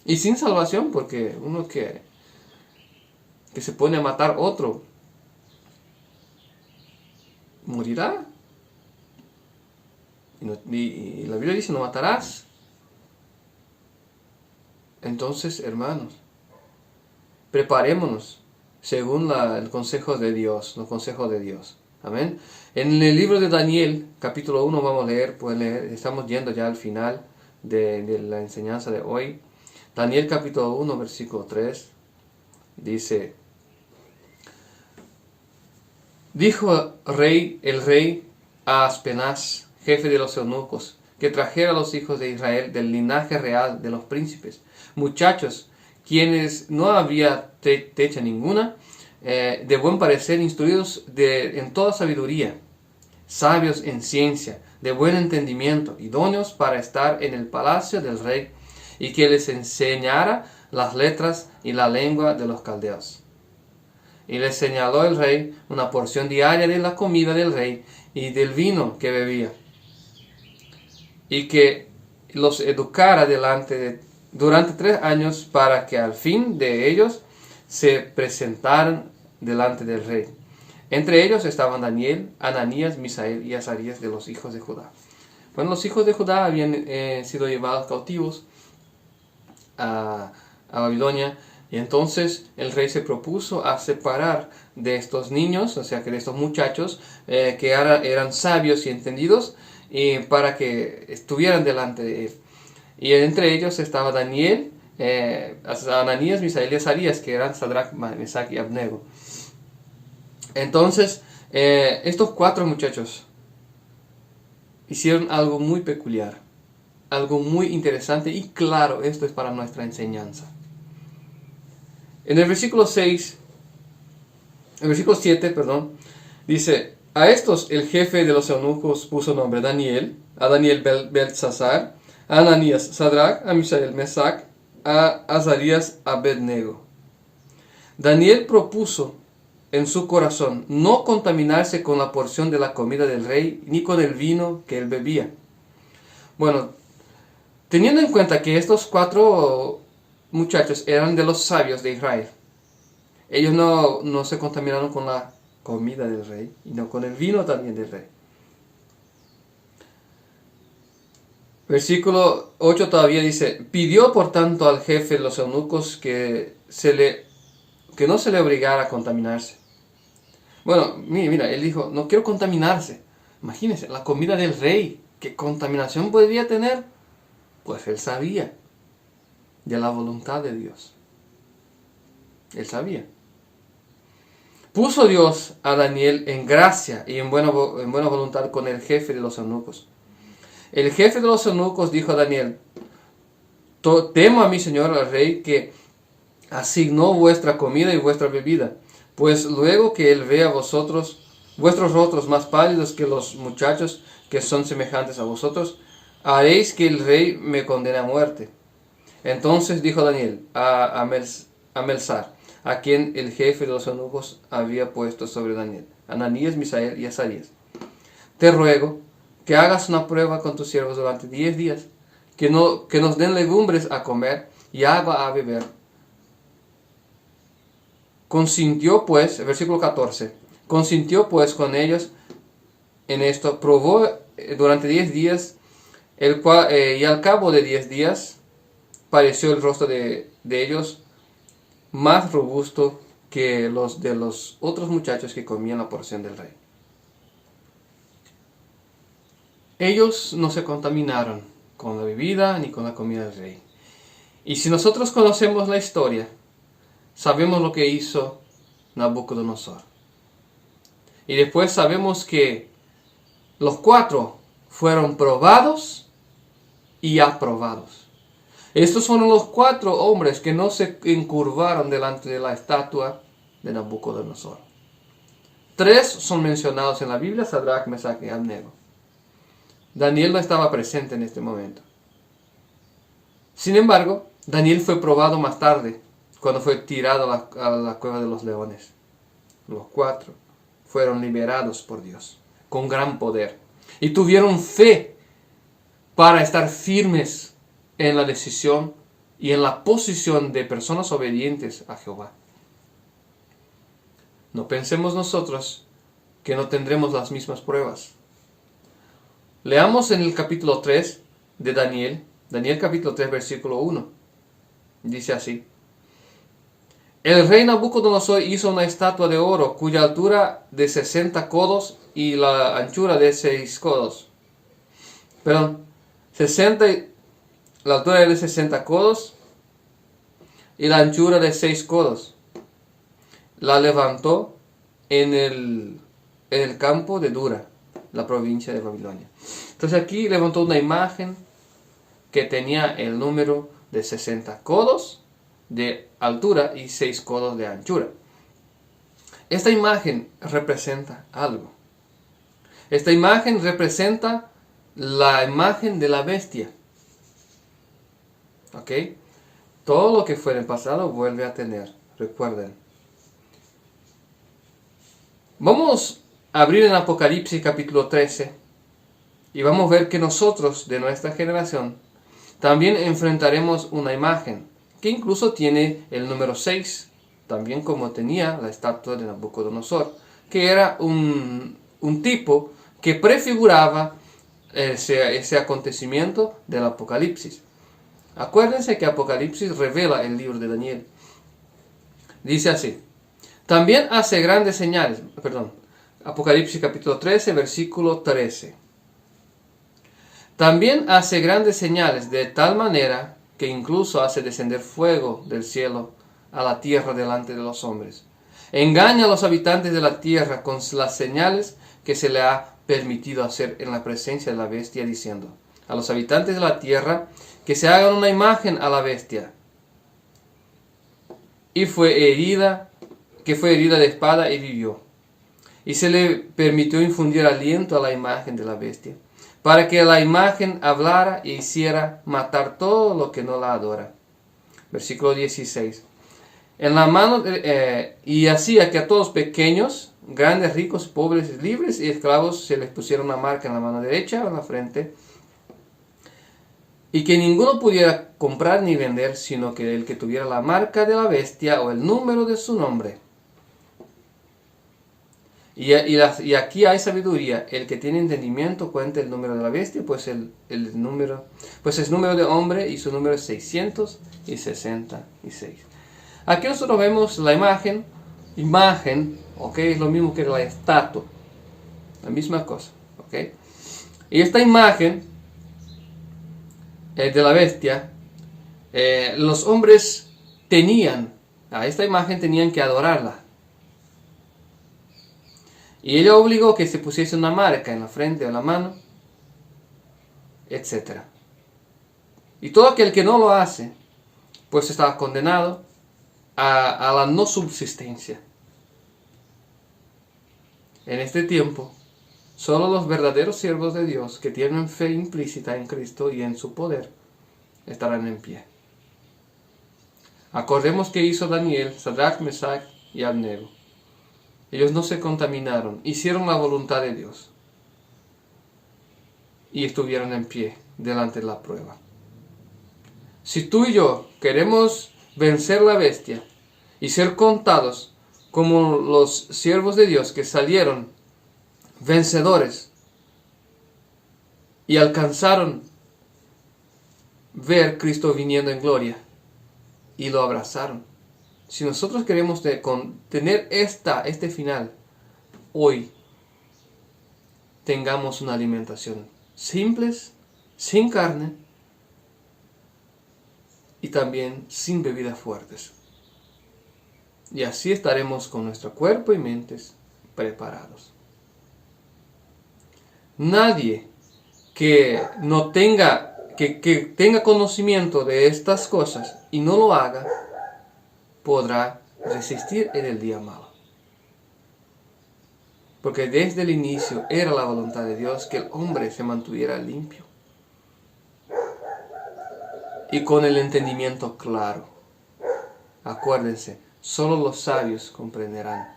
Y sin salvación, porque uno que se pone a matar otro, morirá. Y la Biblia dice, no matarás. Entonces, hermanos, preparémonos según el consejo de Dios, los consejos de Dios. Amén. En el libro de Daniel, capítulo 1, vamos a leer, pueden leer, estamos yendo ya al final de la enseñanza de hoy. Daniel capítulo 1, versículo 3, dice: dijo el rey a Aspenaz, jefe de los eunucos, que trajera a los hijos de Israel del linaje real de los príncipes, muchachos, quienes no había techa ninguna, de buen parecer, instruidos en toda sabiduría, sabios en ciencia, de buen entendimiento, idóneos para estar en el palacio del rey, y que les enseñara las letras y la lengua de los caldeos. Y les señaló el rey una porción diaria de la comida del rey y del vino que bebía, y que los educara durante 3 años, para que al fin de ellos se presentaran delante del rey. Entre ellos estaban Daniel, Ananías, Misael y Azarías de los hijos de Judá. Bueno, los hijos de Judá habían sido llevados cautivos a Babilonia, y entonces el rey se propuso a separar de estos niños, o sea que de estos muchachos que eran sabios y entendidos, para que estuvieran delante de él. Y entre ellos estaba Daniel, Ananías, Misael y Azarías, que eran Sadrach, Mesach y Abednego. Entonces, estos 4 muchachos hicieron algo muy peculiar, algo muy interesante y claro. Esto es para nuestra enseñanza. En el versículo 7, dice: a estos el jefe de los eunucos puso nombre Daniel, a Daniel Beltsasar, a Ananías Sadrach, a Misael Mesach, a Azarías Abednego. Daniel propuso en su corazón no contaminarse con la porción de la comida del rey, ni con el vino que él bebía. Bueno, teniendo en cuenta que estos 4 muchachos eran de los sabios de Israel, ellos no se contaminaron con la comida del rey, y no con el vino también del rey. Versículo 8 todavía dice: pidió por tanto al jefe de los eunucos que no se le obligara a contaminarse. Bueno, mira, él dijo, no quiero contaminarse. Imagínense, la comida del rey, ¿qué contaminación podría tener? Pues él sabía de la voluntad de Dios. Él sabía. Puso Dios a Daniel en gracia y en buena voluntad con el jefe de los eunucos. El jefe de los eunucos dijo a Daniel: temo a mi señor el rey, que asignó vuestra comida y vuestra bebida, pues luego que él vea vuestros rostros más pálidos que los muchachos que son semejantes a vosotros, haréis que el rey me condene a muerte. Entonces dijo Daniel a Melsar, a quien el jefe de los eunucos había puesto sobre Daniel, Ananías, Misael y Azarías: te ruego que hagas una prueba con tus siervos durante 10 días, que nos den legumbres a comer y agua a beber. Consintió pues, versículo 14, consintió pues con ellos en esto, probó durante 10 días, y al cabo de 10 días pareció el rostro de ellos más robusto que los de los otros muchachos que comían la porción del rey. Ellos no se contaminaron con la bebida ni con la comida del rey. Y si nosotros conocemos la historia, sabemos lo que hizo Nabucodonosor. Y después sabemos que los 4 fueron probados y aprobados. Estos fueron los 4 hombres que no se encurvaron delante de la estatua de Nabucodonosor. 3 son mencionados en la Biblia: Sadrach, Mesach y Abednego. Daniel no estaba presente en este momento. Sin embargo, Daniel fue probado más tarde, cuando fue tirado a la cueva de los leones. Los 4 fueron liberados por Dios, con gran poder. Y tuvieron fe para estar firmes en la decisión y en la posición de personas obedientes a Jehová. No pensemos nosotros que no tendremos las mismas pruebas. Leamos en el capítulo 3 de Daniel, Daniel capítulo 3, versículo 1. Dice así: El rey Nabucodonosor hizo una estatua de oro cuya altura de 60 codos y la anchura de 6 codos. La altura de 60 codos y la anchura de 6 codos. La levantó en el campo de Dura, la provincia de Babilonia. Entonces aquí levantó una imagen que tenía el número de 60 codos de altura y 6 codos de anchura. Esta imagen representa algo. Esta imagen representa la imagen de la bestia. ¿Ok? Todo lo que fue en el pasado vuelve a tener. Recuerden. Vamos a abrir en Apocalipsis capítulo 13 y vamos a ver que nosotros de nuestra generación también enfrentaremos una imagen que incluso tiene el número 6, también como tenía la estatua de Nabucodonosor, que era un tipo que prefiguraba ese acontecimiento del Apocalipsis. Acuérdense que Apocalipsis revela el libro de Daniel. Dice así: También hace grandes señales, Apocalipsis capítulo 13, versículo 13. También hace grandes señales de tal manera que incluso hace descender fuego del cielo a la tierra delante de los hombres. Engaña a los habitantes de la tierra con las señales que se le ha permitido hacer en la presencia de la bestia, diciendo a los habitantes de la tierra que se hagan una imagen a la bestia. Y fue herida de espada y vivió. Y se le permitió infundir aliento a la imagen de la bestia, para que la imagen hablara e hiciera matar todo lo que no la adora. Versículo 16. Y hacía que a todos pequeños, grandes, ricos, pobres, libres y esclavos se les pusiera una marca en la mano derecha o en la frente, y que ninguno pudiera comprar ni vender, sino que el que tuviera la marca de la bestia o el número de su nombre. Y aquí hay sabiduría. El que tiene entendimiento cuenta el número de la bestia, pues es número de hombre y su número es 666. Aquí nosotros vemos la imagen, ok, es lo mismo que la estatua, la misma cosa, ok. Y esta imagen de la bestia, los hombres a esta imagen tenían que adorarla. Y ella obligó que se pusiese una marca en la frente o la mano, etc. Y todo aquel que no lo hace, pues estaba condenado a la no subsistencia. En este tiempo, solo los verdaderos siervos de Dios que tienen fe implícita en Cristo y en su poder estarán en pie. Acordemos que hizo Daniel, Sadrach, Mesach y Abednego. Ellos no se contaminaron, hicieron la voluntad de Dios y estuvieron en pie delante de la prueba. Si tú y yo queremos vencer la bestia y ser contados como los siervos de Dios que salieron vencedores y alcanzaron ver Cristo viniendo en gloria y lo abrazaron. Si nosotros queremos tener este final, hoy tengamos una alimentación simple, sin carne, y también sin bebidas fuertes. Y así estaremos con nuestro cuerpo y mentes preparados. Nadie que no tenga, que tenga conocimiento de estas cosas y no lo haga, podrá resistir en el día malo. Porque desde el inicio era la voluntad de Dios que el hombre se mantuviera limpio y con el entendimiento claro. Acuérdense, solo los sabios comprenderán.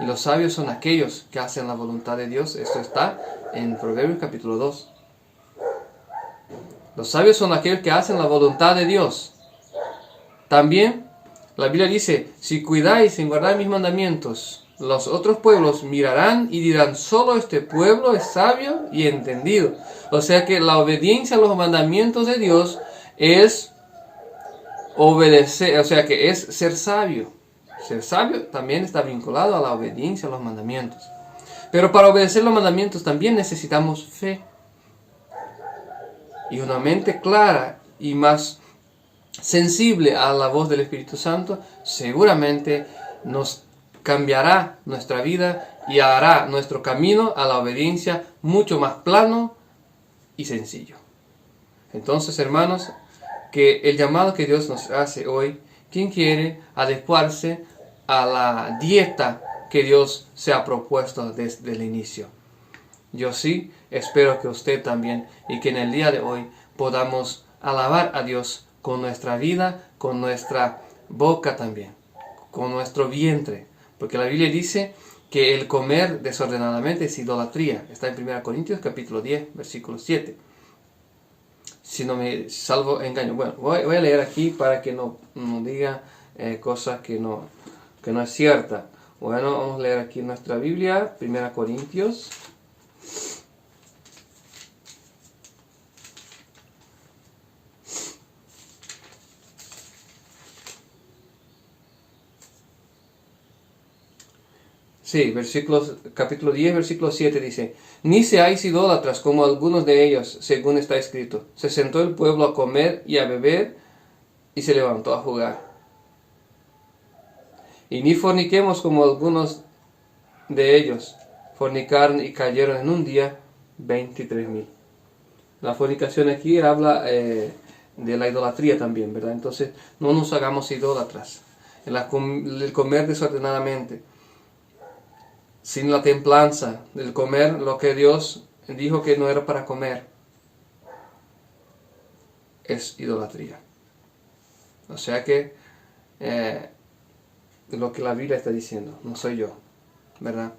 Y los sabios son aquellos que hacen la voluntad de Dios. Esto está en Proverbios capítulo 2. Los sabios son aquellos que hacen la voluntad de Dios. También la Biblia dice, si cuidáis en guardar mis mandamientos, los otros pueblos mirarán y dirán, solo este pueblo es sabio y entendido. O sea que la obediencia a los mandamientos de Dios es obedecer, o sea que es ser sabio. Ser sabio también está vinculado a la obediencia a los mandamientos. Pero para obedecer los mandamientos también necesitamos fe. Y una mente clara y más sensible a la voz del Espíritu Santo seguramente nos cambiará nuestra vida y hará nuestro camino a la obediencia mucho más plano y sencillo. Entonces, hermanos, que el llamado que Dios nos hace hoy, ¿quién quiere adecuarse a la dieta que Dios se ha propuesto desde el inicio? Yo sí, espero que usted también, y que en el día de hoy podamos alabar a Dios con nuestra vida, con nuestra boca también, con nuestro vientre. Porque la Biblia dice que el comer desordenadamente es idolatría. Está en 1 Corintios capítulo 10, versículo 7. Si no me salvo engaño. Bueno, voy a leer aquí para que no diga cosas que no es cierta. Bueno, vamos a leer aquí en nuestra Biblia, 1 Corintios. Sí, capítulo 10, versículo 7 dice, ni seáis idólatras como algunos de ellos, según está escrito. Se sentó el pueblo a comer y a beber, y se levantó a jugar. Y ni forniquemos como algunos de ellos, fornicaron y cayeron en un día 23,000. La fornicación aquí habla de la idolatría también, ¿verdad? Entonces, no nos hagamos idólatras. El comer desordenadamente, sin la templanza, el comer lo que Dios dijo que no era para comer, es idolatría. O sea que lo que la Biblia está diciendo, no soy yo, ¿verdad?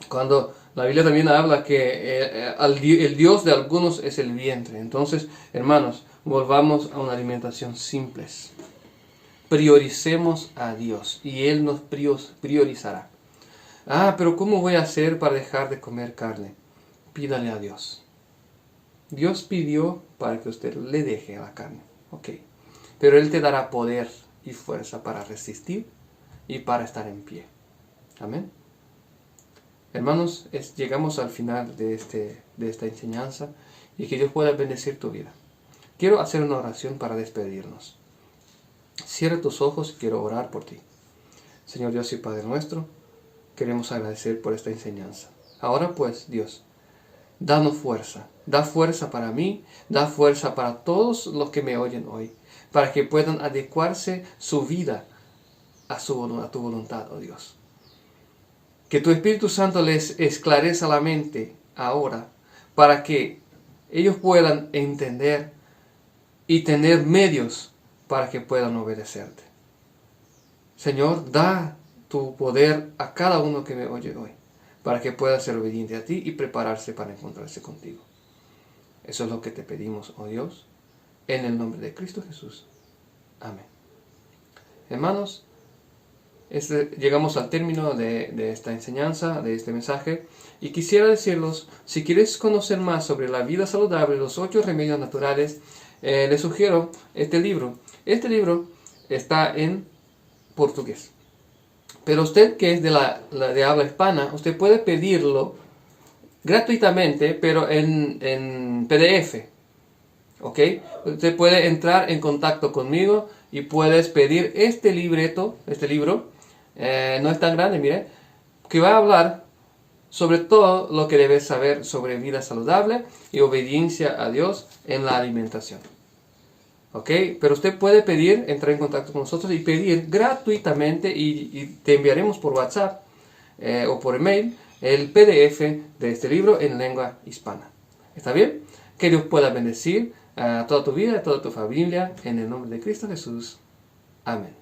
Cuando la Biblia también habla que el Dios de algunos es el vientre. Entonces, hermanos, volvamos a una alimentación simple. Prioricemos a Dios y Él nos priorizará. Pero ¿cómo voy a hacer para dejar de comer carne? Pídale a Dios. Dios pidió para que usted le deje la carne. Ok. Pero Él te dará poder y fuerza para resistir y para estar en pie. Amén. Hermanos, llegamos al final de esta enseñanza y que Dios pueda bendecir tu vida. Quiero hacer una oración para despedirnos. Cierra tus ojos y quiero orar por ti. Señor Dios y Padre nuestro, queremos agradecer por esta enseñanza. Ahora pues, Dios, danos fuerza. Da fuerza para mí, da fuerza para todos los que me oyen hoy, para que puedan adecuarse su vida a tu voluntad, oh Dios. Que tu Espíritu Santo les esclarezca la mente ahora, para que ellos puedan entender y tener medios para que puedan obedecerte. Señor, da tu poder a cada uno que me oye hoy, para que pueda ser obediente a ti y prepararse para encontrarse contigo. Eso es lo que te pedimos, oh Dios, en el nombre de Cristo Jesús. Amén. Hermanos, llegamos al término de esta enseñanza, de este mensaje, y quisiera decirles, si quieres conocer más sobre la vida saludable, los 8 remedios naturales, les sugiero este libro. Este libro está en portugués. Pero usted que es de habla hispana, usted puede pedirlo gratuitamente, pero en PDF. ¿Ok? Usted puede entrar en contacto conmigo y puedes pedir este libro, no es tan grande, mire, que va a hablar sobre todo lo que debes saber sobre vida saludable y obediencia a Dios en la alimentación. ¿Ok? Pero usted puede pedir, entrar en contacto con nosotros y pedir gratuitamente y te enviaremos por WhatsApp o por email el PDF de este libro en lengua hispana. ¿Está bien? Que Dios pueda bendecir a toda tu vida, a toda tu familia, en el nombre de Cristo Jesús. Amén.